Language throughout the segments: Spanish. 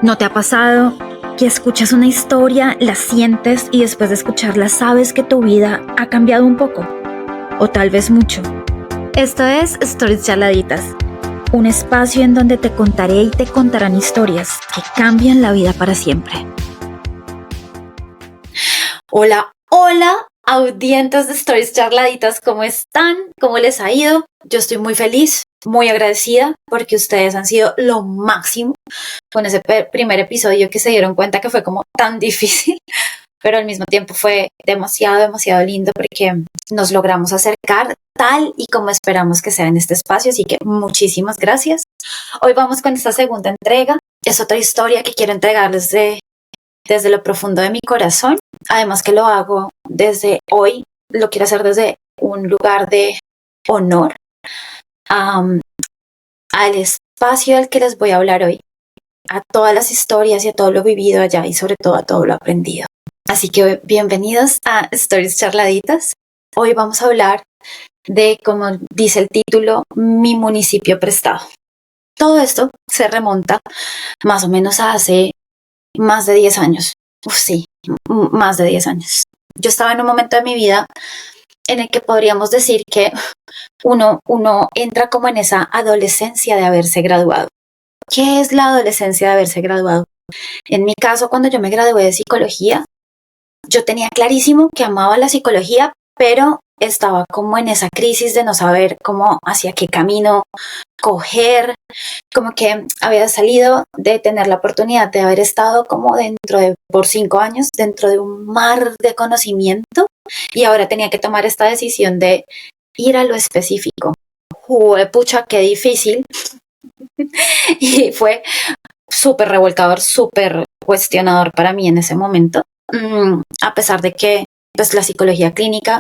¿No te ha pasado que escuchas una historia, la sientes y después de escucharla sabes que tu vida ha cambiado un poco? O tal vez mucho. Esto es Stories Charladitas, un espacio en donde te contaré y te contarán historias que cambian la vida para siempre. Hola, audientes de Stories Charladitas, ¿cómo están? ¿Cómo les ha ido? Yo estoy muy feliz, muy agradecida porque ustedes han sido lo máximo con ese primer episodio que se dieron cuenta que fue como tan difícil, pero al mismo tiempo fue demasiado lindo porque nos logramos acercar tal y como esperamos que sea en este espacio, así que muchísimas gracias. Hoy vamos con esta segunda entrega, es otra historia que quiero entregarles desde lo profundo de mi corazón, además que lo hago desde hoy, lo quiero hacer desde un lugar de honor al espacio del que les voy a hablar hoy, a todas las historias y a todo lo vivido allá y sobre todo a todo lo aprendido. Así que bienvenidos a Stories Charladitas. Hoy vamos a hablar de, como dice el título, mi municipio prestado. Todo esto se remonta más o menos a hace más de 10 años. Sí, más de 10 años. Yo estaba en un momento de mi vida en el que podríamos decir que uno entra como en esa adolescencia de haberse graduado. ¿Qué es la adolescencia de haberse graduado? En mi caso, cuando yo me gradué de psicología, yo tenía clarísimo que amaba la psicología, pero estaba como en esa crisis de no saber cómo, hacia qué camino coger, como que había salido de tener la oportunidad de haber estado como por 5 años, dentro de un mar de conocimiento, y ahora tenía que tomar esta decisión de ir a lo específico. Pucha, qué difícil. Y fue súper revolcador, súper cuestionador para mí en ese momento, a pesar de que pues la psicología clínica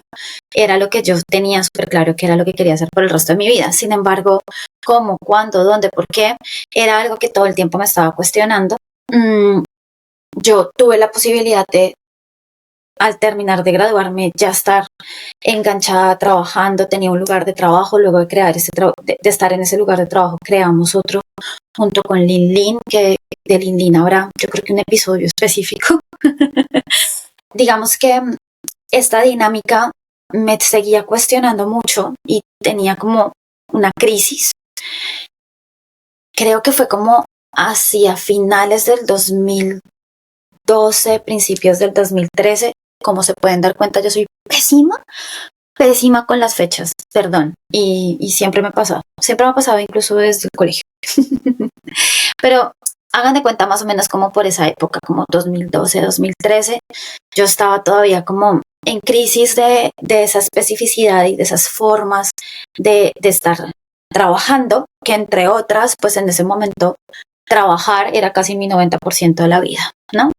era lo que yo tenía súper claro que era lo que quería hacer por el resto de mi vida. Sin embargo, cómo, cuándo, dónde, por qué, era algo que todo el tiempo me estaba cuestionando. Yo tuve la posibilidad de, al terminar de graduarme, ya estar enganchada trabajando, tenía un lugar de trabajo, luego de crear de estar en ese lugar de trabajo, creamos otro junto con Lin Lin, que de Lin Lin habrá, yo creo que un episodio específico. Digamos que esta dinámica me seguía cuestionando mucho y tenía como una crisis. Creo que fue como hacia finales del 2012, principios del 2013. Como se pueden dar cuenta, yo soy pésima con las fechas, perdón, y siempre me ha pasado incluso desde el colegio. Pero hagan de cuenta más o menos como por esa época, como 2012, 2013, yo estaba todavía como en crisis de esa especificidad y de esas formas de estar trabajando, que entre otras, pues en ese momento trabajar era casi mi 90% de la vida, ¿no?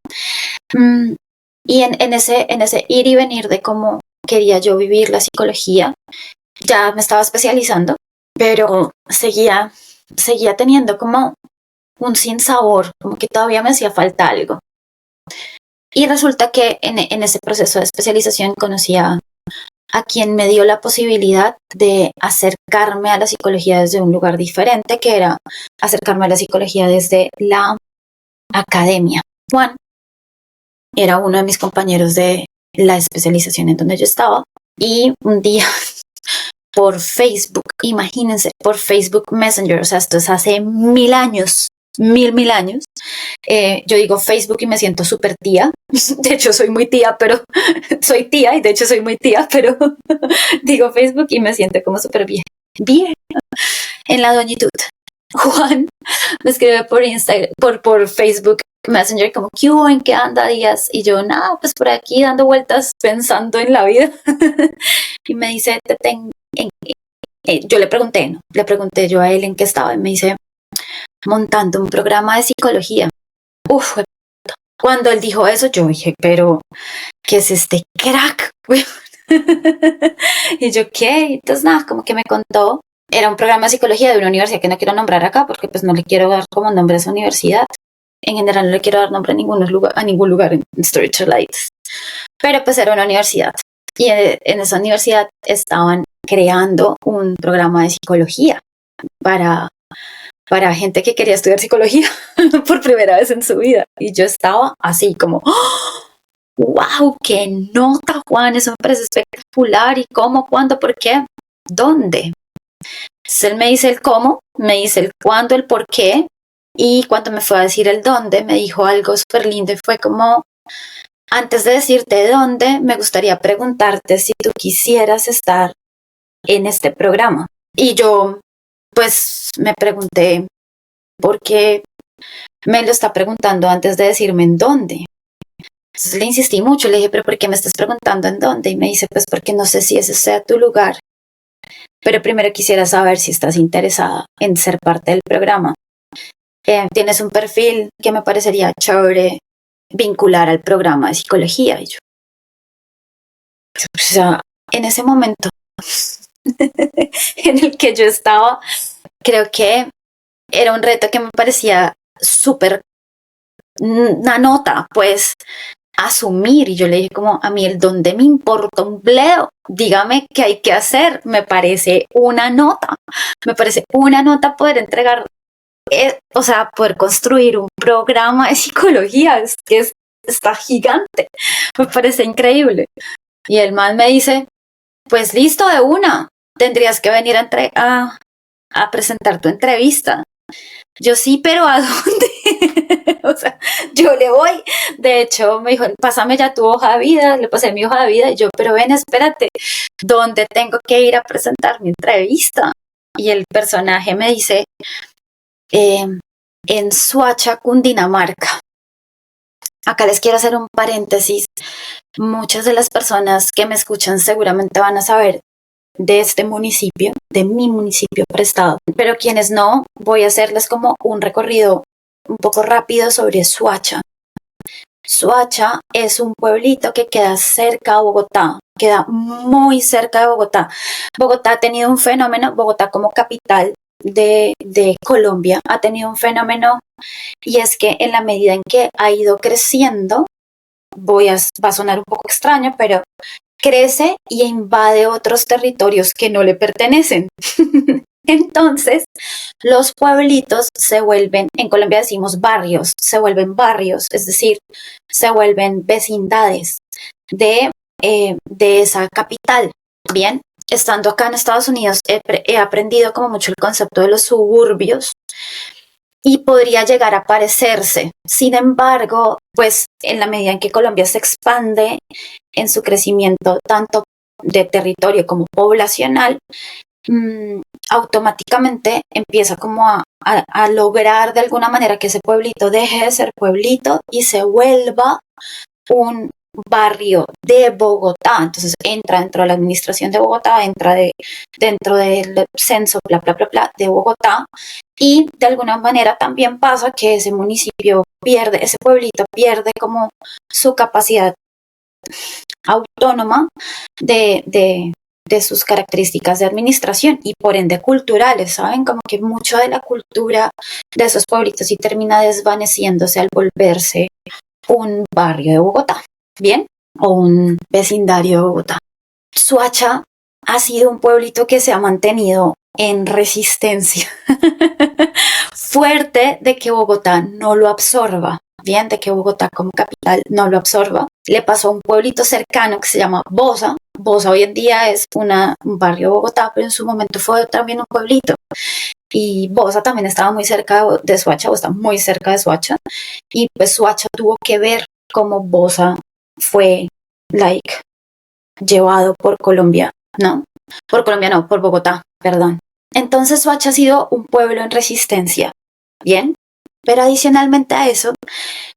Y en ese ir y venir de cómo quería yo vivir la psicología, ya me estaba especializando, pero seguía teniendo como un sinsabor, como que todavía me hacía falta algo. Y resulta que en ese proceso de especialización conocí a quien me dio la posibilidad de acercarme a la psicología desde un lugar diferente, que era acercarme a la psicología desde la academia. Juan era uno de mis compañeros de la especialización en donde yo estaba, y un día por Facebook, imagínense, por Facebook Messenger, o sea, esto es hace 1000 años, mil años. Yo digo Facebook y me siento súper tía. De hecho, soy muy tía, pero soy tía y de hecho soy muy tía, pero digo Facebook y me siento como súper bien en la doñitud. Juan me escribe por Instagram, por Facebook Messenger, como, ¿qué hubo? ¿En qué anda, Díaz? Y yo, nada, pues por aquí dando vueltas pensando en la vida. Y me dice, yo le pregunté yo a él en qué estaba, y me dice, montando un programa de psicología. Uf, cuando él dijo eso, yo dije, pero, ¿qué es este crack? Y yo, ¿qué? Entonces, nada, como que me contó. Era un programa de psicología de una universidad que no quiero nombrar acá porque pues no le quiero dar como nombre a esa universidad. En general no le quiero dar nombre a ningún lugar en Story Charladitas. Pero pues era una universidad. Y en esa universidad estaban creando un programa de psicología para para gente que quería estudiar psicología por primera vez en su vida. Y yo estaba así como, wow, qué nota, Juan, eso me parece espectacular. ¿Y cómo, cuándo, por qué? ¿Dónde? Entonces él me dice el cómo, me dice el cuándo, el por qué. Y cuando me fue a decir el dónde, me dijo algo súper lindo y fue como, antes de decirte dónde, me gustaría preguntarte si tú quisieras estar en este programa. Y yo, pues, me pregunté, ¿por qué me lo está preguntando antes de decirme en dónde? Entonces le insistí mucho, le dije, ¿pero por qué me estás preguntando en dónde? Y me dice, pues porque no sé si ese sea tu lugar, pero primero quisiera saber si estás interesada en ser parte del programa. Tienes un perfil que me parecería chévere vincular al programa de psicología. Y yo, o sea, en ese momento en el que yo estaba, creo que era un reto que me parecía súper una nota, pues, asumir. Y yo le dije como, a mí el dónde me importa un bledo, dígame qué hay que hacer. Me parece una nota poder entregar, o sea, poder construir un programa de psicología, es que está gigante, me parece increíble. Y el man me dice, pues listo, de una, tendrías que venir a presentar tu entrevista. Yo sí, pero ¿a dónde? O sea, yo le voy. De hecho, me dijo, pásame ya tu hoja de vida. Le pasé mi hoja de vida y yo, pero ven, espérate, ¿dónde tengo que ir a presentar mi entrevista? Y el personaje me dice, en Suacha, Cundinamarca. Acá les quiero hacer un paréntesis. Muchas de las personas que me escuchan seguramente van a saber de este municipio, de mi municipio prestado, pero quienes no, voy a hacerles como un recorrido un poco rápido sobre Suacha. Suacha es un pueblito que queda cerca a Bogotá, queda muy cerca de Bogotá. Bogotá ha tenido un fenómeno, Bogotá como capital de Colombia ha tenido un fenómeno, y es que en la medida en que ha ido creciendo, va a sonar un poco extraño, pero crece y invade otros territorios que no le pertenecen. Entonces, los pueblitos se vuelven, en Colombia decimos barrios, se vuelven barrios, es decir, se vuelven vecindades de esa capital. Bien, estando acá en Estados Unidos he aprendido como mucho el concepto de los suburbios y podría llegar a parecerse. Sin embargo, pues en la medida en que Colombia se expande en su crecimiento tanto de territorio como poblacional, automáticamente empieza como a lograr de alguna manera que ese pueblito deje de ser pueblito y se vuelva un barrio de Bogotá. Entonces entra dentro de la administración de Bogotá, dentro del censo, bla, bla, bla, bla, de Bogotá. Y de alguna manera también pasa que ese municipio pierde, ese pueblito pierde como su capacidad autónoma de sus características de administración y por ende culturales, ¿saben? Como que mucho de la cultura de esos pueblitos sí termina desvaneciéndose al volverse un barrio de Bogotá, ¿bien? O un vecindario de Bogotá. Suacha ha sido un pueblito que se ha mantenido en resistencia fuerte de que Bogotá no lo absorba, bien, de que Bogotá como capital no lo absorba. Le pasó a un pueblito cercano que se llama Bosa. Bosa hoy en día es un barrio de Bogotá, pero en su momento fue también un pueblito. Y Bosa también estaba muy cerca de Suacha, o está muy cerca de Suacha. Y pues Suacha tuvo que ver cómo Bosa fue, llevado por Colombia, ¿no? Por Colombia no, por Bogotá, perdón. Entonces Suacha ha sido un pueblo en resistencia, ¿bien? Pero adicionalmente a eso,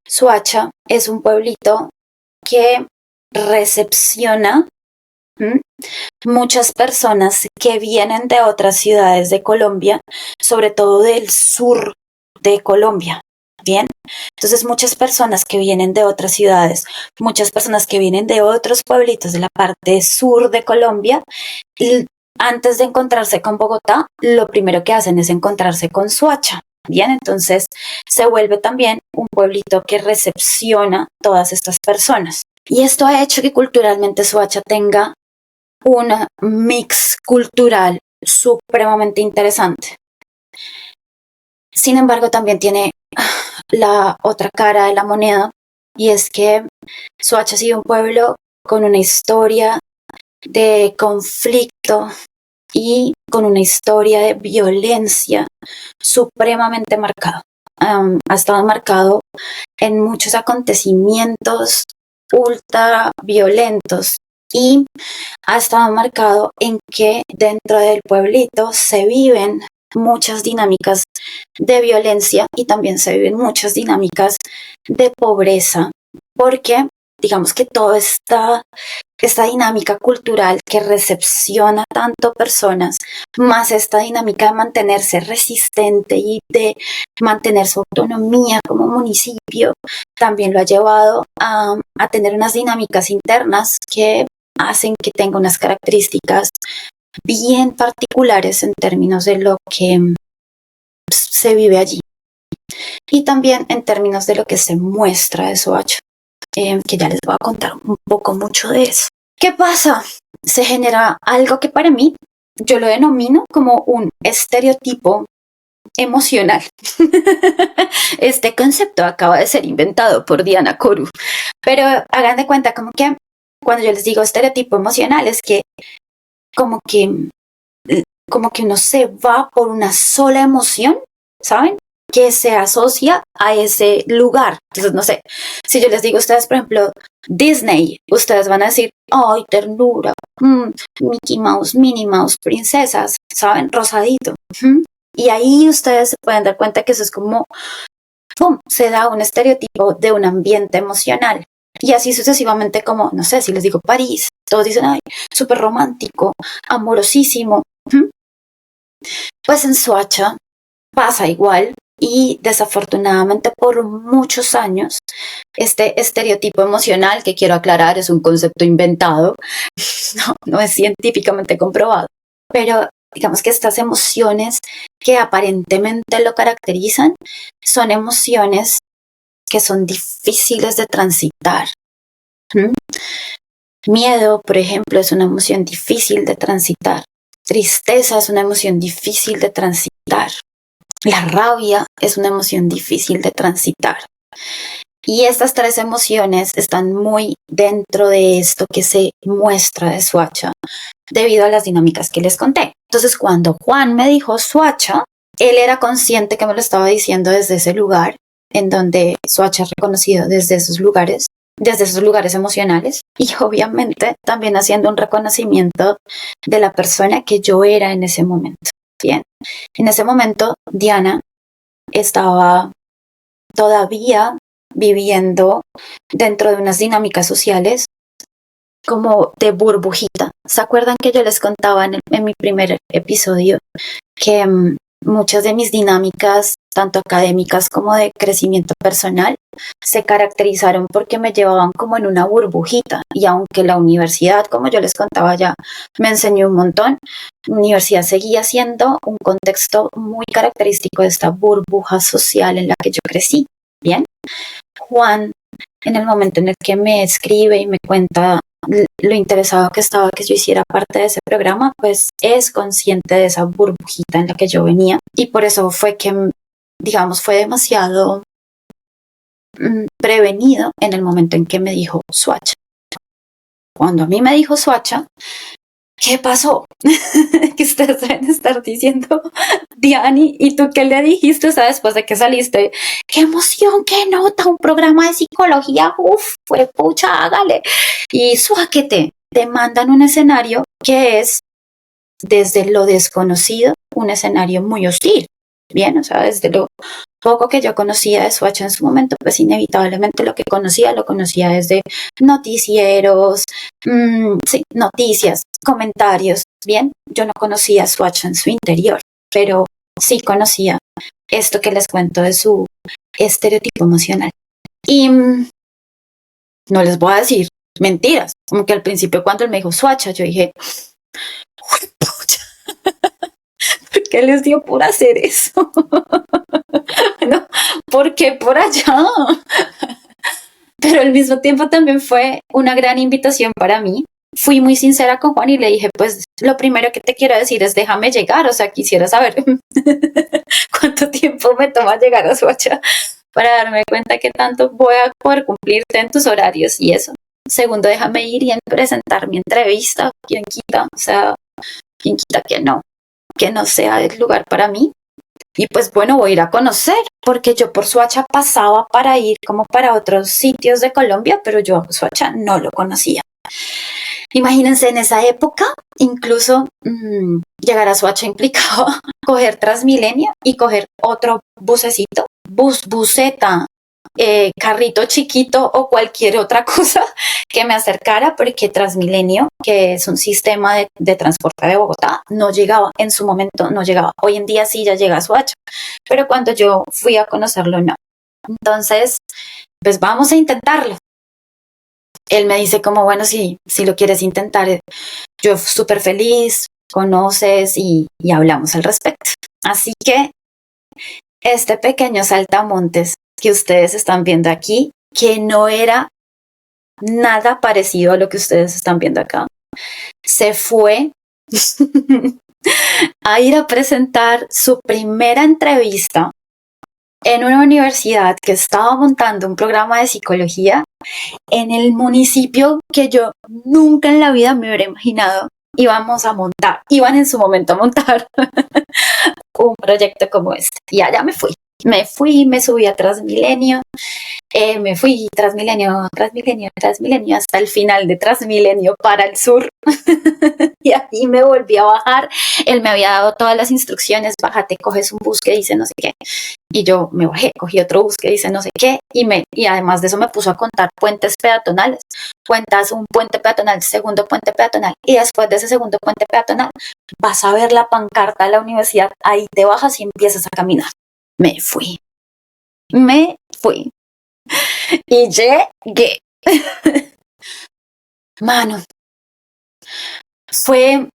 Suacha es un pueblito que recepciona muchas personas que vienen de otras ciudades de Colombia, sobre todo del sur de Colombia. Bien, entonces muchas personas que vienen de otras ciudades, muchas personas que vienen de otros pueblitos de la parte sur de Colombia, y antes de encontrarse con Bogotá, lo primero que hacen es encontrarse con Suacha. Bien, entonces se vuelve también un pueblito que recepciona todas estas personas. Y esto ha hecho que culturalmente Suacha tenga un mix cultural supremamente interesante. Sin embargo, también tiene la otra cara de la moneda, y es que Soacha ha sido un pueblo con una historia de conflicto y con una historia de violencia supremamente marcada. Ha estado marcado en muchos acontecimientos ultra violentos y ha estado marcado en que dentro del pueblito se viven muchas dinámicas de violencia y también se viven muchas dinámicas de pobreza, porque digamos que toda esta dinámica cultural que recepciona tanto personas, más esta dinámica de mantenerse resistente y de mantener su autonomía como municipio, también lo ha llevado a tener unas dinámicas internas que hacen que tenga unas características bien particulares en términos de lo que se vive allí y también en términos de lo que se muestra de Soacha, que ya les voy a contar un poco mucho de eso. ¿Qué pasa? Se genera algo que para mí yo lo denomino como un estereotipo emocional. Este concepto acaba de ser inventado por Diana Coru, pero hagan de cuenta como que cuando yo les digo estereotipo emocional es que como que uno se va por una sola emoción, ¿saben? Que se asocia a ese lugar. Entonces, no sé, si yo les digo a ustedes, por ejemplo, Disney, ustedes van a decir, ¡ay, ternura! Mickey Mouse, Minnie Mouse, princesas, ¿saben? Rosadito. Y ahí ustedes se pueden dar cuenta que eso es como, ¡pum!, se da un estereotipo de un ambiente emocional. Y así sucesivamente como, no sé, si les digo París, todos dicen, ¡ay, súper romántico, amorosísimo! Pues en Soacha pasa igual. Y desafortunadamente por muchos años este estereotipo emocional, que quiero aclarar es un concepto inventado, no es científicamente comprobado, pero digamos que estas emociones que aparentemente lo caracterizan son emociones que son difíciles de transitar. Miedo, por ejemplo, es una emoción difícil de transitar. Tristeza es una emoción difícil de transitar. La rabia es una emoción difícil de transitar. Y estas tres emociones están muy dentro de esto que se muestra de Soacha debido a las dinámicas que les conté. Entonces, cuando Juan me dijo Soacha, él era consciente que me lo estaba diciendo desde ese lugar, en donde Soacha es reconocido desde esos lugares emocionales, y obviamente también haciendo un reconocimiento de la persona que yo era en ese momento. Bien, en ese momento Diana estaba todavía viviendo dentro de unas dinámicas sociales como de burbujita. ¿Se acuerdan que yo les contaba en mi primer episodio que muchas de mis dinámicas, tanto académicas como de crecimiento personal, se caracterizaron porque me llevaban como en una burbujita? Y aunque la universidad, como yo les contaba ya, me enseñó un montón, la universidad seguía siendo un contexto muy característico de esta burbuja social en la que yo crecí. Bien, Juan, en el momento en el que me escribe y me cuenta lo interesado que estaba que yo hiciera parte de ese programa, pues es consciente de esa burbujita en la que yo venía, y por eso fue que, digamos, fue demasiado prevenido en el momento en que me dijo Soacha. Cuando a mí me dijo Soacha, ¿qué pasó? Que ustedes deben estar diciendo, Diani, ¿y tú qué le dijiste? O sea, después de que saliste, qué emoción, qué nota, un programa de psicología, fue pucha, hágale. Y suáquete, te mandan un escenario que es, desde lo desconocido, un escenario muy hostil. Bien, o sea, desde lo poco que yo conocía de Soacha en su momento, pues inevitablemente lo conocía desde noticieros, sí, noticias, comentarios. Bien, yo no conocía a Soacha en su interior, pero sí conocía esto que les cuento de su estereotipo emocional. Y no les voy a decir mentiras, como que al principio cuando él me dijo Soacha, yo dije, ¿por qué les dio por hacer eso? No, ¿por qué por allá? Pero al mismo tiempo también fue una gran invitación para mí. Fui muy sincera con Juan y le dije, pues lo primero que te quiero decir es déjame llegar, o sea, quisiera saber cuánto tiempo tiempo me toma llegar a Soacha para darme cuenta que tanto voy a poder cumplirte en tus horarios y eso. Segundo, déjame ir y presentar mi entrevista. ¿Quién quita? O sea, ¿quién quita que no sea el lugar para mí? Y pues bueno, voy a ir a conocer, porque yo por Soacha pasaba para ir como para otros sitios de Colombia, pero yo Soacha no lo conocía. Imagínense, en esa época, incluso llegar a Soacha implicaba coger Transmilenio y coger otro bucecito, buseta, carrito chiquito o cualquier otra cosa que me acercara, porque Transmilenio, que es un sistema de transporte de Bogotá, no llegaba, en su momento no llegaba. Hoy en día sí ya llega a Soacha, pero cuando yo fui a conocerlo no. Entonces, pues vamos a intentarlo. Él me dice como, bueno, si lo quieres intentar, yo súper feliz, conoces y hablamos al respecto. Así que este pequeño saltamontes que ustedes están viendo aquí, que no era nada parecido a lo que ustedes están viendo acá, se fue a ir a presentar su primera entrevista en una universidad que estaba montando un programa de psicología en el municipio que yo nunca en la vida me hubiera imaginado iban en su momento a montar un proyecto como este. Y allá me subí a Transmilenio, me fui Transmilenio hasta el final de Transmilenio para el sur y ahí me volví a bajar. Él me había dado todas las instrucciones: bájate, coges un bus que dice no sé qué, y yo me bajé, cogí otro bus que dice no sé qué, y además de eso me puso a contar puentes peatonales. Cuentas un puente peatonal, segundo puente peatonal, y después de ese segundo puente peatonal vas a ver la pancarta de la universidad, ahí te bajas y empiezas a caminar. Me fui y llegué. Mano, fue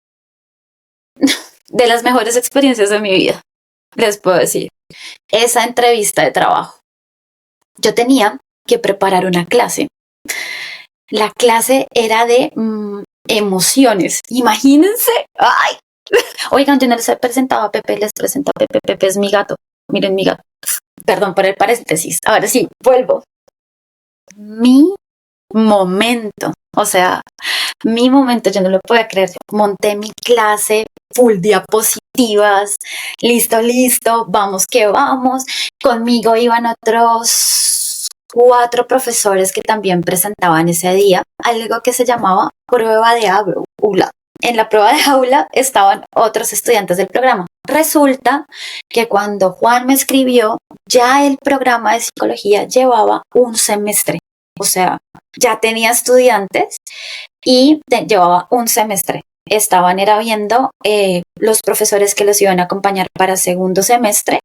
de las mejores experiencias de mi vida, les puedo decir. Esa entrevista de trabajo. Yo tenía que preparar una clase. La clase era de emociones. Imagínense. ¡Ay! Oigan, yo no les he presentado a Pepe, les presento a Pepe. Pepe es mi gato. Miren mi gato. Perdón por el paréntesis. Ahora sí, vuelvo. Mi momento. O sea, mi momento, yo no lo podía creer. Monté mi clase, full diapositivas, listo, vamos que vamos. Conmigo iban otros 4 profesores que también presentaban ese día algo que se llamaba prueba de aula. En la prueba de aula estaban otros estudiantes del programa. Resulta que cuando Juan me escribió, ya el programa de psicología llevaba un semestre. O sea, ya tenía estudiantes y llevaba un semestre. Estaban viendo los profesores que los iban a acompañar para segundo semestre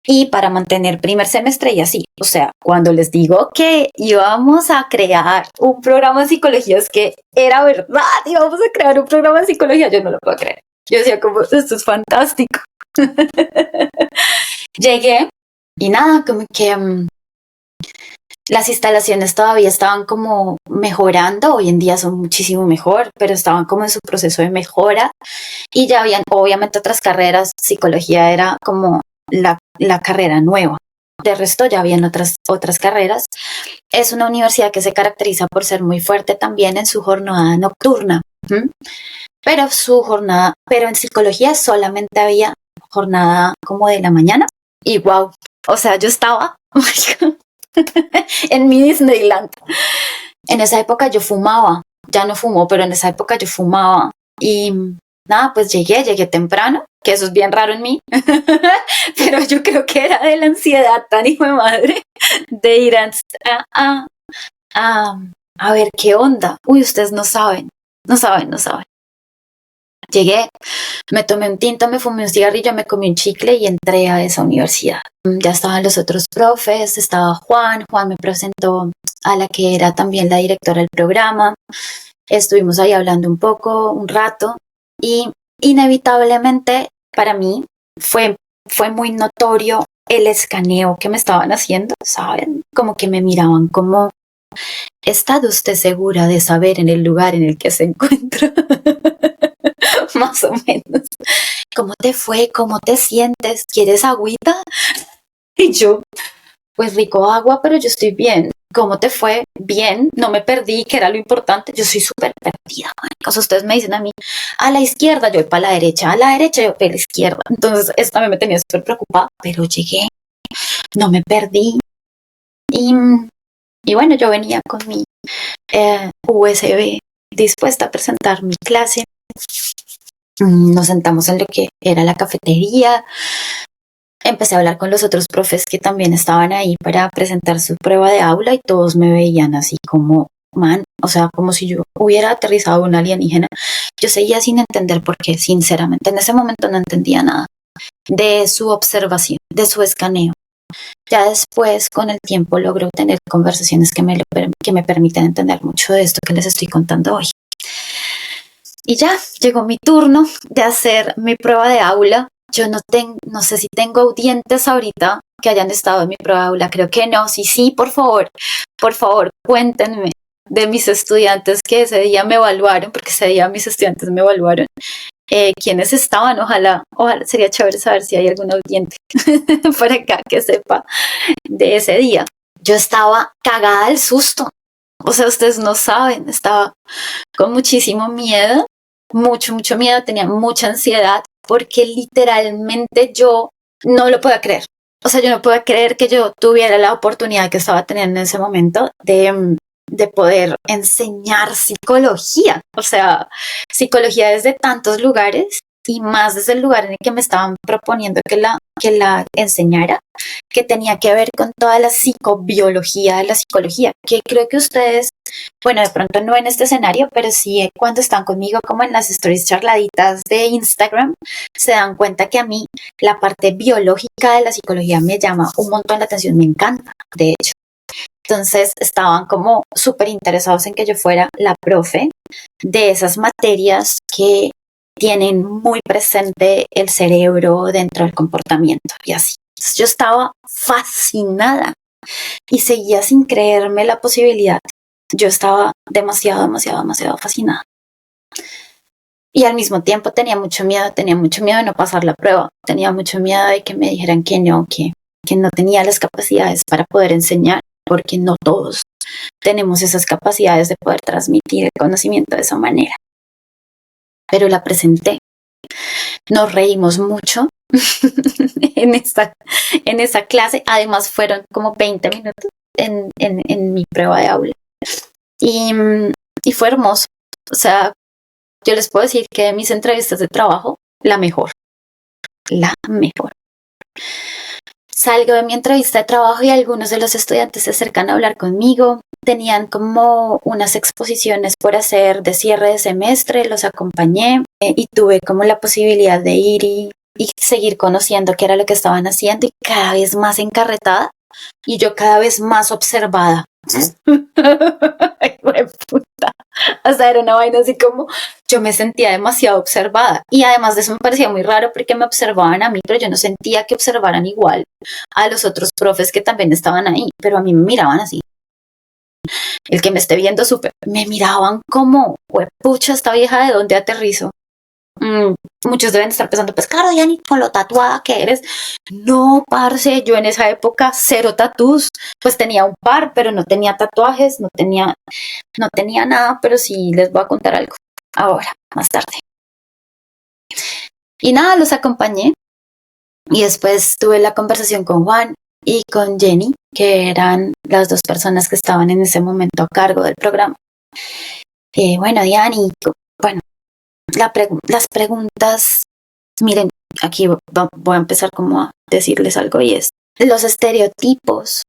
y para mantener primer semestre y así. O sea, cuando les digo que íbamos a crear un programa de psicología, es que era verdad, íbamos a crear un programa de psicología, yo no lo puedo creer. Yo decía como, esto es fantástico. Llegué y nada, como que las instalaciones todavía estaban como mejorando, hoy en día son muchísimo mejor, pero estaban como en su proceso de mejora y ya habían obviamente otras carreras. Psicología era como la carrera nueva. De resto ya habían otras carreras. Es una universidad que se caracteriza por ser muy fuerte también en su jornada nocturna. Pero en psicología solamente había jornada como de la mañana. Y wow, o sea, yo estaba en mi Disneyland. En esa época yo fumaba, ya no fumo, pero en esa época yo fumaba. Y nada, pues llegué temprano, que eso es bien raro en mí, pero yo creo que era de la ansiedad tan hijo de madre de ir a ver qué onda. Uy, ustedes no saben. Llegué, me tomé un tinto, me fumé un cigarrillo, me comí un chicle y entré a esa universidad. Ya estaban los otros profes, estaba Juan me presentó a la que era también la directora del programa. Estuvimos ahí hablando un rato y inevitablemente para mí fue muy notorio el escaneo que me estaban haciendo, ¿saben? Como que me miraban como, ¿está usted segura de saber en el lugar en el que se encuentra? más o menos. ¿Cómo te fue? ¿Cómo te sientes? ¿Quieres agüita? Y yo, pues rico agua, pero yo estoy bien. ¿Cómo te fue? Bien, no me perdí, que era lo importante. Yo soy súper perdida, marica. O sea, ustedes me dicen a mí, a la izquierda, yo voy para la derecha, a la derecha, yo para la izquierda. Entonces, eso también me tenía súper preocupada, pero llegué, no me perdí. Y, y bueno, yo venía con mi USB dispuesta a presentar mi clase. Nos sentamos en lo que era la cafetería. Empecé a hablar con los otros profes que también estaban ahí para presentar su prueba de aula y todos me veían así como, man, o sea, como si yo hubiera aterrizado un alienígena. Yo seguía sin entender porque, sinceramente, en ese momento no entendía nada de su observación, de su escaneo. Ya después, con el tiempo, logro tener conversaciones que me permiten entender mucho de esto que les estoy contando hoy. Y ya, llegó mi turno de hacer mi prueba de aula. Yo no sé si tengo audientes ahorita que hayan estado en mi prueba de aula. Creo que no. Sí, por favor, cuéntenme de mis estudiantes que ese día me evaluaron, porque ese día mis estudiantes me evaluaron. ¿Quiénes estaban? Ojalá, sería chévere saber si hay algún audiente por acá que sepa de ese día. Yo estaba cagada del susto. O sea, ustedes no saben, estaba con muchísimo miedo, mucho miedo, tenía mucha ansiedad, porque literalmente yo no lo podía creer. O sea, yo no podía creer que yo tuviera la oportunidad que estaba teniendo en ese momento de poder enseñar psicología. O sea, psicología desde tantos lugares y más desde el lugar en el que me estaban proponiendo que la enseñara, que tenía que ver con toda la psicobiología de la psicología, que creo que ustedes, bueno, de pronto no en este escenario, pero sí cuando están conmigo como en las stories charladitas de Instagram, se dan cuenta que a mí la parte biológica de la psicología me llama un montón la atención, me encanta, de hecho. Entonces estaban como súper interesados en que yo fuera la profe de esas materias que tienen muy presente el cerebro dentro del comportamiento y así. Entonces yo estaba fascinada y seguía sin creerme la posibilidad. Yo estaba demasiado fascinada. Y al mismo tiempo tenía mucho miedo de no pasar la prueba, tenía mucho miedo de que me dijeran que no tenía las capacidades para poder enseñar, porque no todos tenemos esas capacidades de poder transmitir el conocimiento de esa manera. Pero la presenté. Nos reímos mucho en esa clase. Además fueron como 20 minutos en mi prueba de aula. Y fue hermoso. O sea, yo les puedo decir que de mis entrevistas de trabajo, la mejor. Salgo de mi entrevista de trabajo y algunos de los estudiantes se acercan a hablar conmigo. Tenían como unas exposiciones por hacer de cierre de semestre, los acompañé y tuve como la posibilidad de ir y seguir conociendo qué era lo que estaban haciendo, y cada vez más encarretada y yo cada vez más observada. Ay, puta. O sea, era una vaina así como yo me sentía demasiado observada, y además de eso me parecía muy raro porque me observaban a mí, pero yo no sentía que observaran igual a los otros profes que también estaban ahí, pero a mí me miraban así. El que me esté viendo me miraban como, pucha, esta vieja, ¿de dónde aterrizo? Muchos deben estar pensando, pues claro, Diani, con lo tatuada que eres. No, parce, yo en esa época cero tatús. Pues tenía un par, pero no tenía tatuajes, no tenía nada, pero sí les voy a contar algo ahora, más tarde. Y nada, los acompañé y después tuve la conversación con Juan y con Jenny, que eran las dos personas que estaban en ese momento a cargo del programa. Bueno, Diani, las preguntas, miren, aquí voy a empezar como a decirles algo, y es los estereotipos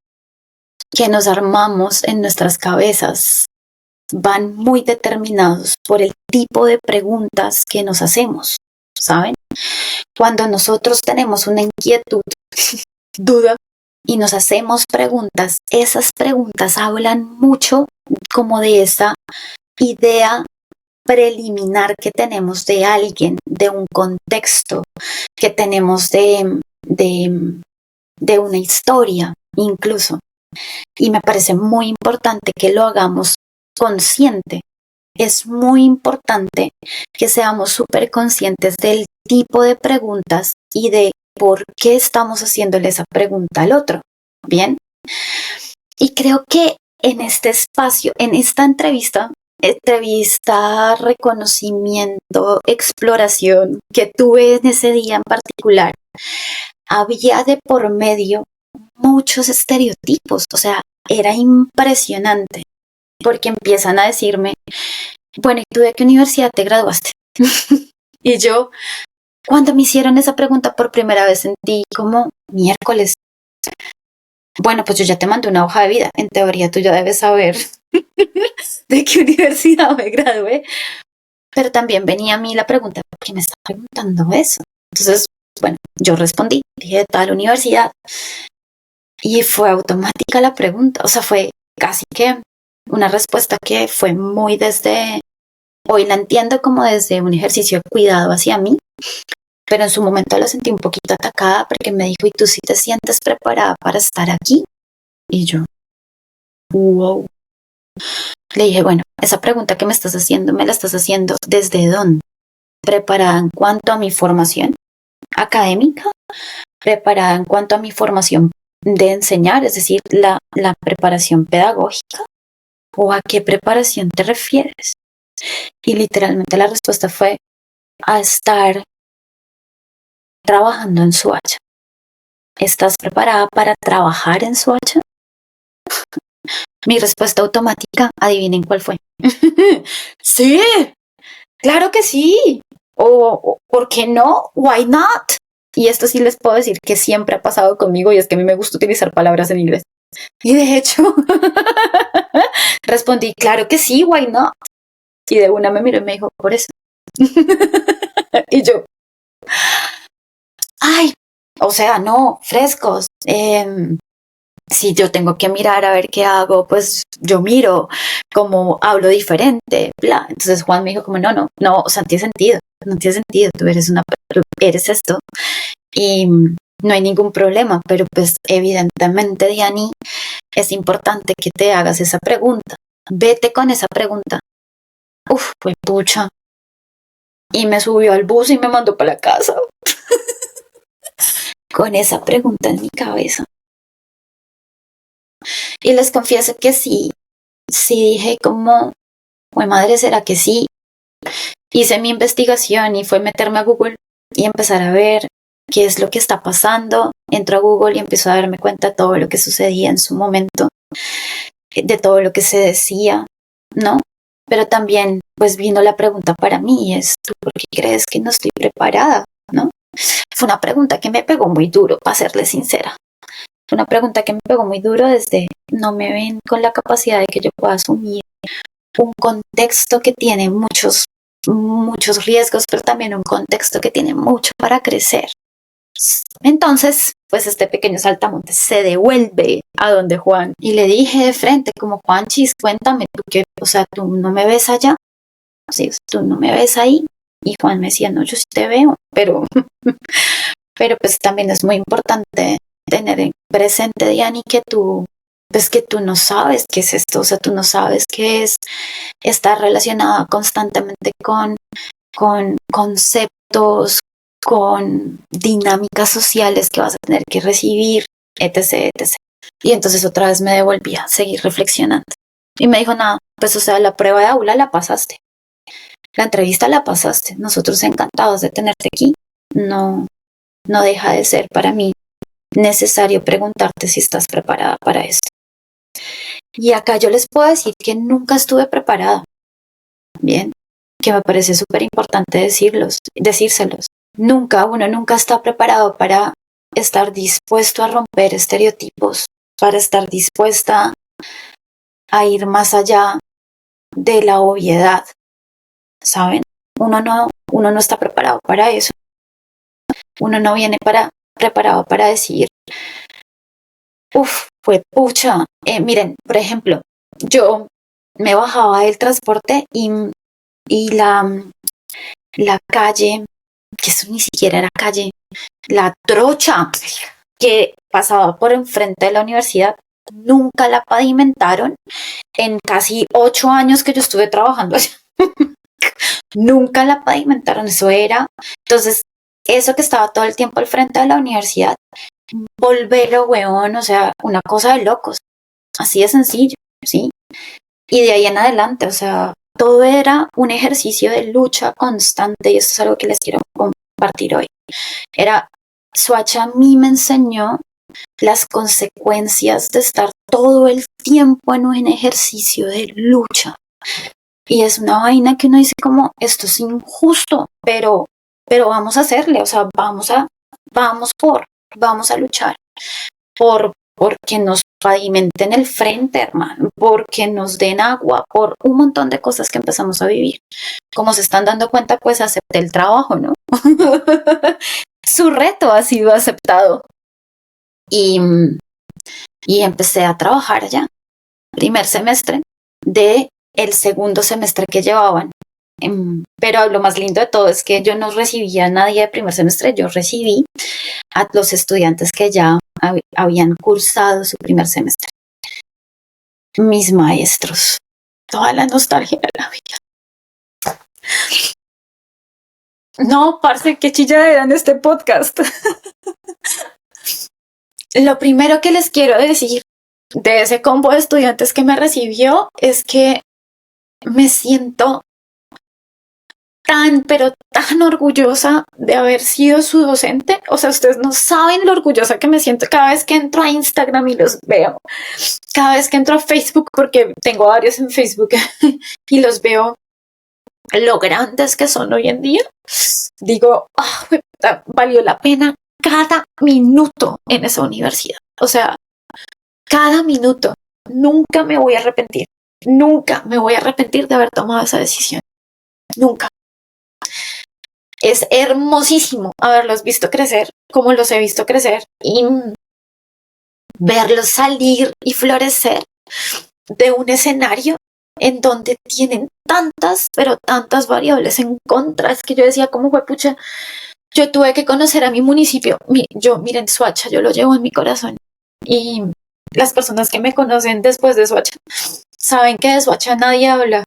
que nos armamos en nuestras cabezas van muy determinados por el tipo de preguntas que nos hacemos, ¿saben? Cuando nosotros tenemos una inquietud, duda, y nos hacemos preguntas, esas preguntas hablan mucho como de esa idea preliminar que tenemos de alguien, de un contexto que tenemos de una historia incluso. Y me parece muy importante que lo hagamos consciente, es muy importante que seamos súper conscientes del tipo de preguntas y de por qué estamos haciéndole esa pregunta al otro. Bien. Y creo que en este espacio, en esta entrevista, reconocimiento, exploración que tuve en ese día en particular, había de por medio muchos estereotipos. O sea, era impresionante porque empiezan a decirme, bueno, ¿y tú de qué universidad te graduaste? Y yo, cuando me hicieron esa pregunta por primera vez, sentí como miércoles. Bueno, pues yo ya te mandé una hoja de vida. En teoría tú ya debes saber de qué universidad me gradué. Pero también venía a mí la pregunta, ¿por qué me está preguntando eso? Entonces, bueno, yo respondí, dije de tal universidad. Y fue automática la pregunta. O sea, fue casi que una respuesta que fue muy desde, hoy la entiendo como desde un ejercicio de cuidado hacia mí, pero en su momento la sentí un poquito atacada porque me dijo, ¿y tú sí te sientes preparada para estar aquí? Y yo, wow. Le dije, bueno, esa pregunta que me estás haciendo, ¿me la estás haciendo desde dónde? ¿Preparada en cuanto a mi formación académica? ¿Preparada en cuanto a mi formación de enseñar, es decir, la preparación pedagógica? ¿O a qué preparación te refieres? Y literalmente la respuesta fue a estar trabajando en Soacha. ¿Estás preparada para trabajar en Soacha? Mi respuesta automática, adivinen cuál fue. Sí, claro que sí. O ¿por qué no? Why not? Y esto sí les puedo decir que siempre ha pasado conmigo y es que a mí me gusta utilizar palabras en inglés. Y de hecho, respondí, claro que sí, why not? Y de una me miró y me dijo, por eso. Y yo, ay, o sea, no, frescos. Si yo tengo que mirar a ver qué hago, pues yo miro cómo hablo diferente, bla. Entonces Juan me dijo como, no, o sea, no tiene sentido, tú eres esto y no hay ningún problema, pero pues evidentemente, Diani, es importante que te hagas esa pregunta. Vete con esa pregunta. Uf, pues pucha. Y me subió al bus y me mandó para la casa. Con esa pregunta en mi cabeza. Y les confieso que sí dije como, madre, ¿será que sí? Hice mi investigación y fue meterme a Google y empezar a ver qué es lo que está pasando. Entro a Google y empiezo a darme cuenta de todo lo que sucedía en su momento, de todo lo que se decía, ¿no? Pero también, pues vino la pregunta para mí, es, ¿tú por qué crees que no estoy preparada? ¿No? Fue una pregunta que me pegó muy duro, para serle sincera. Fue una pregunta que me pegó muy duro desde, no me ven con la capacidad de que yo pueda asumir un contexto que tiene muchos riesgos, pero también un contexto que tiene mucho para crecer. Entonces, pues este pequeño saltamontes se devuelve a donde Juan y le dije de frente como, Juanchis, cuéntame, tú qué, o sea, tú no me ves allá, sí, tú no me ves ahí. Y Juan me decía, no, yo sí te veo, pero pues también es muy importante tener en presente, Diani, que tú no sabes qué es esto, o sea, tú no sabes qué es estar relacionada constantemente con conceptos, con dinámicas sociales que vas a tener que recibir, etc, etc. Y entonces otra vez me devolví a seguir reflexionando. Y me dijo, nada, pues o sea, la prueba de aula la pasaste. La entrevista la pasaste. Nosotros encantados de tenerte aquí. No deja de ser para mí necesario preguntarte si estás preparada para esto. Y acá yo les puedo decir que nunca estuve preparada. Bien, que me parece súper importante decírselos. Uno nunca está preparado para estar dispuesto a romper estereotipos, para estar dispuesta a ir más allá de la obviedad, ¿saben? Uno no está preparado para eso. Uno no viene preparado para decir, fue pucha. Miren, por ejemplo, yo me bajaba del transporte y la calle, que eso ni siquiera era calle, la trocha que pasaba por enfrente de la universidad, nunca la pavimentaron en casi 8 años que yo estuve trabajando allá. Nunca la pavimentaron, eso era. Entonces, eso que estaba todo el tiempo al frente de la universidad, volverlo, weón, o sea, una cosa de locos. Así de sencillo, ¿sí? Y de ahí en adelante, o sea, todo era un ejercicio de lucha constante y esto es algo que les quiero compartir hoy. Soacha a mí me enseñó las consecuencias de estar todo el tiempo en un ejercicio de lucha. Y es una vaina que uno dice como, esto es injusto, pero vamos a hacerle, o sea, vamos a luchar porque nos pavimenten el frente, hermano, porque nos den agua, por un montón de cosas que empezamos a vivir. Como se están dando cuenta, pues acepté el trabajo, ¿no? Su reto ha sido aceptado. Y empecé a trabajar allá, primer semestre de el segundo semestre que llevaban. Pero lo más lindo de todo es que yo no recibía a nadie de primer semestre, yo recibí a los estudiantes que ya habían cursado su primer semestre. Mis maestros, toda la nostalgia de la vida. No, parce, qué chilladera en este podcast. Lo primero que les quiero decir de ese combo de estudiantes que me recibió es que me siento pero tan orgullosa de haber sido su docente. O sea, ustedes no saben lo orgullosa que me siento cada vez que entro a Instagram y los veo. Cada vez que entro a Facebook, porque tengo varios en Facebook y los veo lo grandes que son hoy en día. Digo, valió la pena cada minuto en esa universidad. O sea, cada minuto. Nunca me voy a arrepentir. Nunca me voy a arrepentir de haber tomado esa decisión. Nunca. Es hermosísimo haberlos visto crecer como los he visto crecer y verlos salir y florecer de un escenario en donde tienen tantas, pero tantas variables en contra. Es que yo decía, ¿cómo fue, pucha? Yo tuve que conocer a mi municipio. Miren, Soacha, yo lo llevo en mi corazón. Y las personas que me conocen después de Soacha saben que de Soacha nadie habla.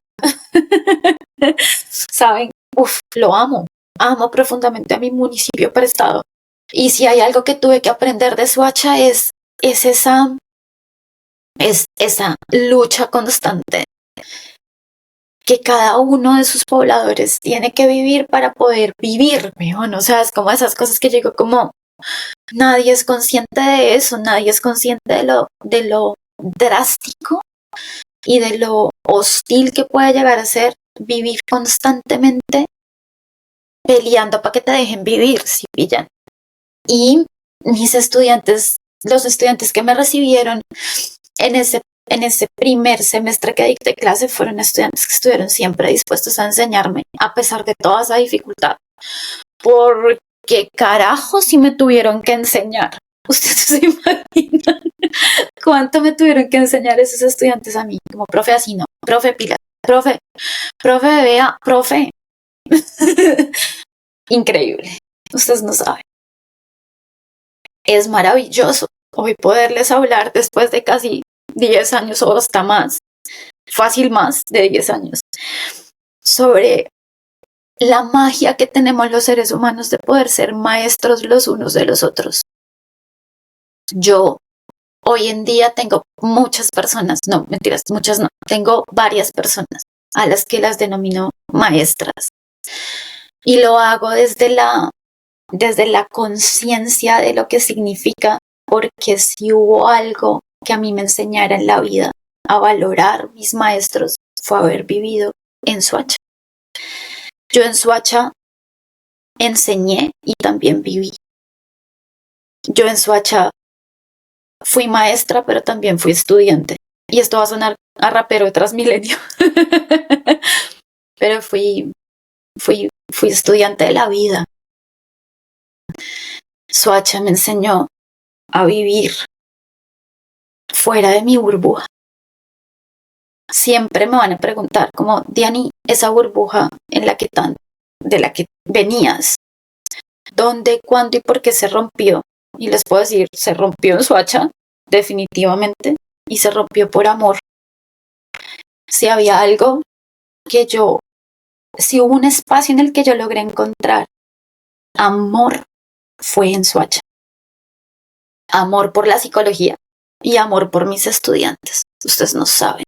Saben, lo amo. Amo profundamente a mi municipio prestado. Y si hay algo que tuve que aprender de Soacha es esa lucha constante que cada uno de sus pobladores tiene que vivir para poder vivir, ¿no? O sea, es como esas cosas que llego como nadie es consciente de eso, nadie es consciente de lo drástico y de lo hostil que puede llegar a ser vivir constantemente peleando para que te dejen vivir, si pillan. Y mis estudiantes, los estudiantes que me recibieron en ese primer semestre que dicté clase fueron estudiantes que estuvieron siempre dispuestos a enseñarme a pesar de toda esa dificultad. Porque carajo si me tuvieron que enseñar. ¿Ustedes se imaginan cuánto me tuvieron que enseñar esos estudiantes a mí? Como profe así, no, profe pila, profe vea, profe. Increíble, ustedes no saben. Es maravilloso hoy poderles hablar después de casi 10 años o hasta más, fácil más de 10 años, sobre la magia que tenemos los seres humanos de poder ser maestros los unos de los otros. Yo hoy en día tengo muchas personas, no, mentiras, muchas no, tengo varias personas a las que las denomino maestras. Y lo hago desde la conciencia de lo que significa, porque si hubo algo que a mí me enseñara en la vida a valorar mis maestros fue haber vivido en Soacha. Yo en Soacha enseñé y también viví. Yo en Soacha fui maestra, pero también fui estudiante. Y esto va a sonar a rapero de Transmilenio. Pero fui estudiante de la vida. Soacha me enseñó a vivir fuera de mi burbuja. Siempre me van a preguntar como, Diani, esa burbuja de la que venías, ¿dónde, cuándo y por qué se rompió? Y les puedo decir, se rompió en Soacha, definitivamente, y se rompió por amor. Si había algo que yo si hubo un espacio en el que yo logré encontrar amor, fue en Soacha. Amor por la psicología y amor por mis estudiantes. Ustedes no saben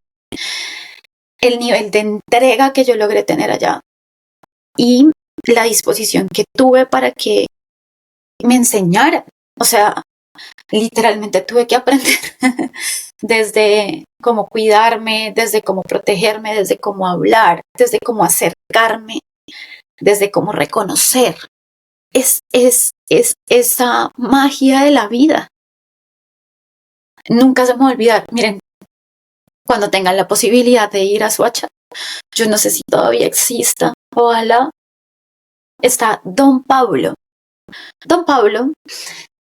el nivel de entrega que yo logré tener allá y la disposición que tuve para que me enseñaran. O sea, literalmente tuve que aprender desde cómo cuidarme, desde cómo protegerme, desde cómo hablar, desde cómo acercarme, desde cómo reconocer. Es esa magia de la vida. Nunca se me va a olvidar. Miren, cuando tengan la posibilidad de ir a Soacha, yo no sé si todavía exista, ojalá, está Don Pablo. Don Pablo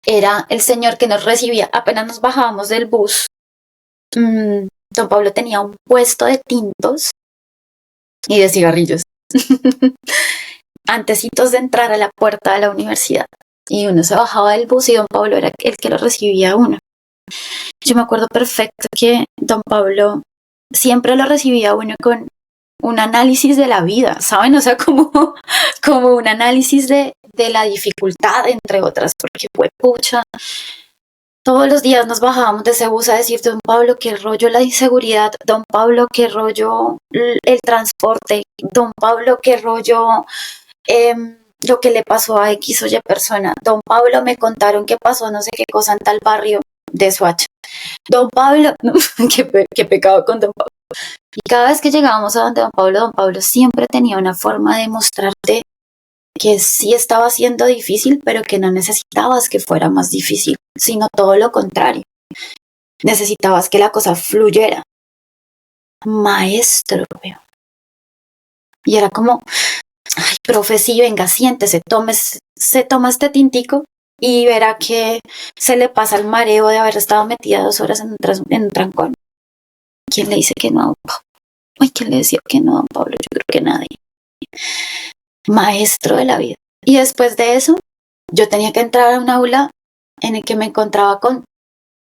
era el señor que nos recibía apenas nos bajábamos del bus. Don Pablo tenía un puesto de tintos y de cigarrillos antecitos de entrar a la puerta de la universidad. Y uno se bajaba del bus y Don Pablo era el que lo recibía a uno. Yo me acuerdo perfecto que Don Pablo siempre lo recibía a uno con un análisis de la vida, ¿saben? O sea, como un análisis de la dificultad, entre otras, porque fue pucha. Todos los días nos bajábamos de ese bus a decir, Don Pablo, qué rollo la inseguridad, Don Pablo, qué rollo el transporte, Don Pablo, qué rollo lo que le pasó a X o Y persona, Don Pablo, me contaron que pasó no sé qué cosa en tal barrio de Soacha. Don Pablo, no, qué pecado con Don Pablo. Y cada vez que llegábamos a donde Don Pablo siempre tenía una forma de mostrarte que sí estaba siendo difícil, pero que no necesitabas que fuera más difícil, sino todo lo contrario. Necesitabas que la cosa fluyera. Maestro, veo. Y era como, ay, profe, sí, venga, siéntese, se toma este tintico y verá que se le pasa el mareo de haber estado metida 2 horas en un trancón. ¿Quién le dice que no? Ay, ¿quién le decía que no, don Pablo? Yo creo que nadie. Maestro de la vida. Y después de eso, yo tenía que entrar a un aula en el que me encontraba con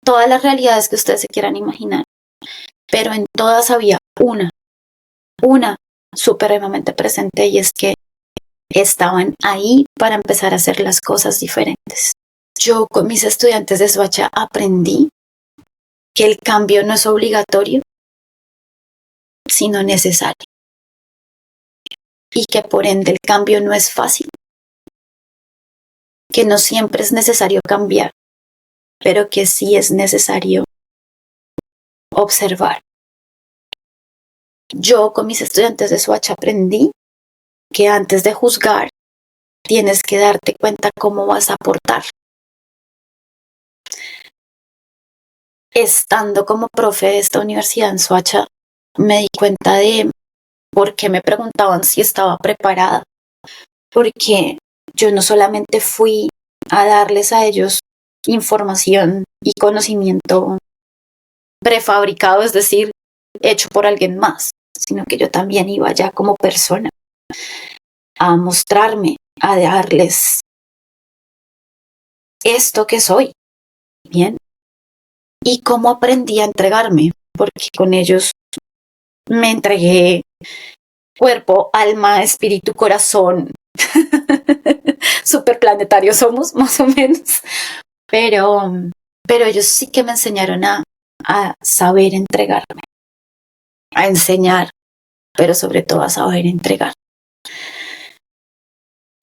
todas las realidades que ustedes se quieran imaginar, pero en todas había una supremamente presente, y es que estaban ahí para empezar a hacer las cosas diferentes. Yo con mis estudiantes de Soacha aprendí que el cambio no es obligatorio, sino necesario, y que por ende el cambio no es fácil, que no siempre es necesario cambiar, pero que sí es necesario observar. Yo con mis estudiantes de Soacha aprendí que antes de juzgar tienes que darte cuenta cómo vas a aportar. Estando como profe de esta universidad en Soacha, me di cuenta de por qué me preguntaban si estaba preparada, porque yo no solamente fui a darles a ellos información y conocimiento prefabricado, es decir, hecho por alguien más, sino que yo también iba ya como persona a mostrarme, a darles esto que soy, ¿bien? Y cómo aprendí a entregarme, porque con ellos me entregué cuerpo, alma, espíritu, corazón. Superplanetarios somos, más o menos. Pero ellos sí que me enseñaron a saber entregarme, a enseñar, pero sobre todo a saber entregar.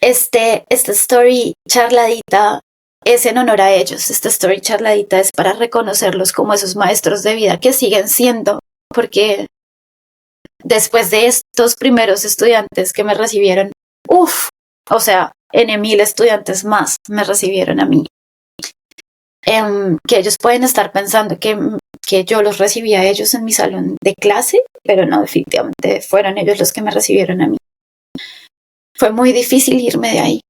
Esta story charladita es en honor a ellos. Esta story charladita es para reconocerlos como esos maestros de vida que siguen siendo, porque después de estos primeros estudiantes que me recibieron, o sea, en 1000 estudiantes más me recibieron a mí. Que ellos pueden estar pensando que yo los recibí a ellos en mi salón de clase, pero no, definitivamente fueron ellos los que me recibieron a mí. Fue muy difícil irme de ahí.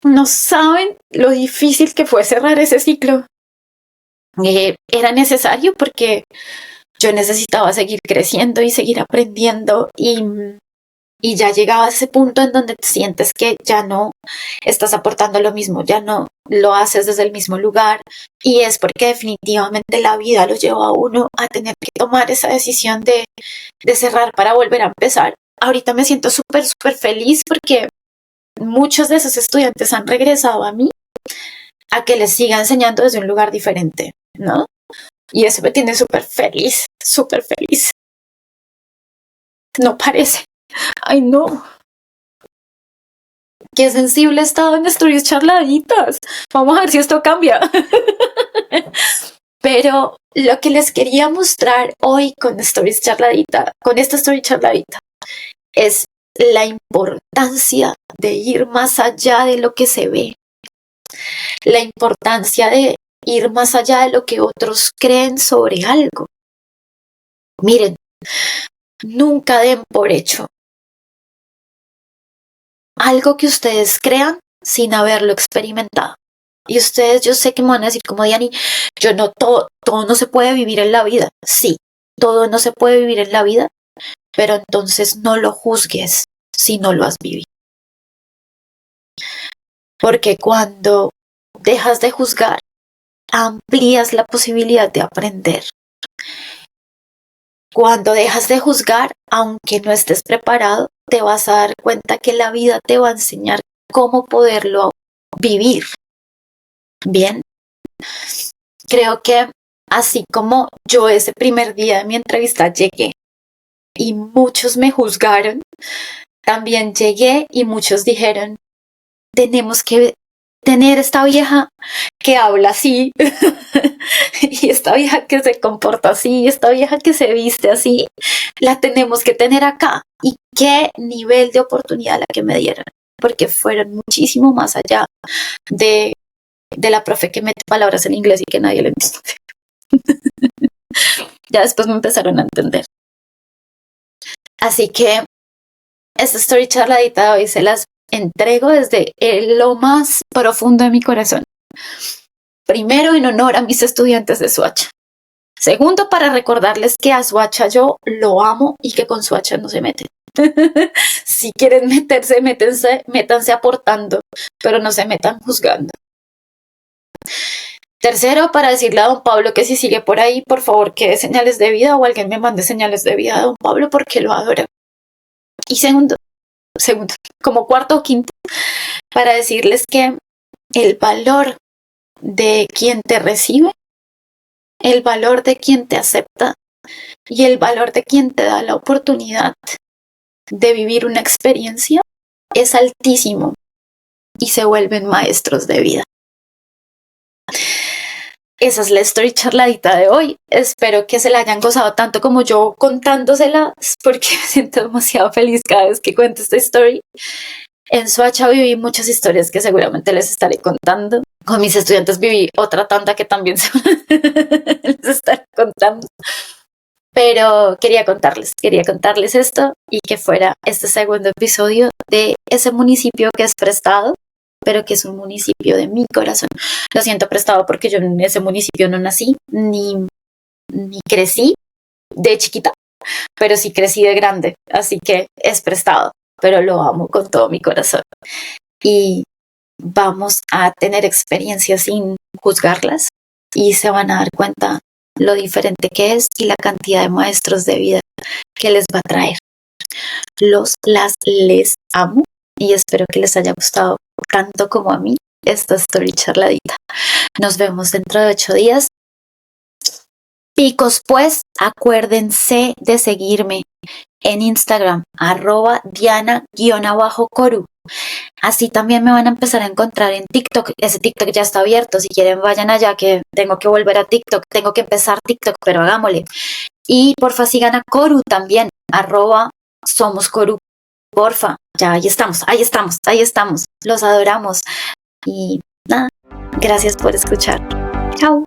No saben lo difícil que fue cerrar ese ciclo. Era necesario porque yo necesitaba seguir creciendo y seguir aprendiendo, y y ya llegabas a ese punto en donde te sientes que ya no estás aportando lo mismo, ya no lo haces desde el mismo lugar, y es porque definitivamente la vida lo lleva a uno a tener que tomar esa decisión de cerrar para volver a empezar. Ahorita me siento súper, súper feliz porque muchos de esos estudiantes han regresado a mí a que les siga enseñando desde un lugar diferente, ¿no? Y eso me tiene súper feliz, súper feliz. No parece. Ay, no. Qué sensible he estado en Stories Charladitas. Vamos a ver si esto cambia. Pero lo que les quería mostrar hoy con Stories Charladita, con esta Story Charladita, es la importancia de ir más allá de lo que se ve. La importancia de ir más allá de lo que otros creen sobre algo. Miren, nunca den por hecho algo que ustedes crean sin haberlo experimentado. Y ustedes, yo sé que me van a decir como Diani, yo no, todo no se puede vivir en la vida. Sí, todo no se puede vivir en la vida, pero entonces no lo juzgues si no lo has vivido. Porque cuando dejas de juzgar, amplías la posibilidad de aprender. Cuando dejas de juzgar, aunque no estés preparado, te vas a dar cuenta que la vida te va a enseñar cómo poderlo vivir. Bien, creo que así como yo ese primer día de mi entrevista llegué y muchos me juzgaron, también llegué y muchos dijeron, tenemos que tener esta vieja que habla así y esta vieja que se comporta así, esta vieja que se viste así, la tenemos que tener acá. Y qué nivel de oportunidad la que me dieron, porque fueron muchísimo más allá de la profe que mete palabras en inglés y que nadie le entiende. Ya después me empezaron a entender. Así que esta story charladita de hoy se las entrego desde lo más profundo de mi corazón. Primero, en honor a mis estudiantes de Soacha. Segundo, para recordarles que a Soacha yo lo amo y que con Soacha no se meten. Si quieren meterse, métanse aportando, pero no se metan juzgando. Tercero, para decirle a don Pablo que si sigue por ahí, por favor, que dé señales de vida o alguien me mande señales de vida a don Pablo porque lo adora. Y segundo, como cuarto o quinto, para decirles que el valor de quien te recibe, el valor de quien te acepta y el valor de quien te da la oportunidad de vivir una experiencia es altísimo y se vuelven maestros de vida. Esa es la story charladita de hoy. Espero que se la hayan gozado tanto como yo contándoselas, porque me siento demasiado feliz cada vez que cuento esta story. En Soacha viví muchas historias que seguramente les estaré contando. Con mis estudiantes viví otra tanda que también les estaré contando. Pero quería contarles esto y que fuera este segundo episodio de ese municipio que es prestado, pero que es un municipio de mi corazón. Lo siento prestado porque yo en ese municipio no nací, ni crecí de chiquita, pero sí crecí de grande, así que es prestado, pero lo amo con todo mi corazón. Y vamos a tener experiencias sin juzgarlas y se van a dar cuenta lo diferente que es y la cantidad de maestros de vida que les va a traer. Les amo y espero que les haya gustado tanto como a mí esta story charladita. Nos vemos dentro de 8 días. Picos, pues, acuérdense de seguirme en Instagram, @Diana_Coru. Así también me van a empezar a encontrar en TikTok. Ese TikTok ya está abierto. Si quieren, vayan allá, que tengo que volver a TikTok. Tengo que empezar TikTok, pero hagámosle. Y porfa, sigan a Coru también, @SomosCoru. Porfa, ya ahí estamos. Los adoramos. Y nada, gracias por escuchar. Chao.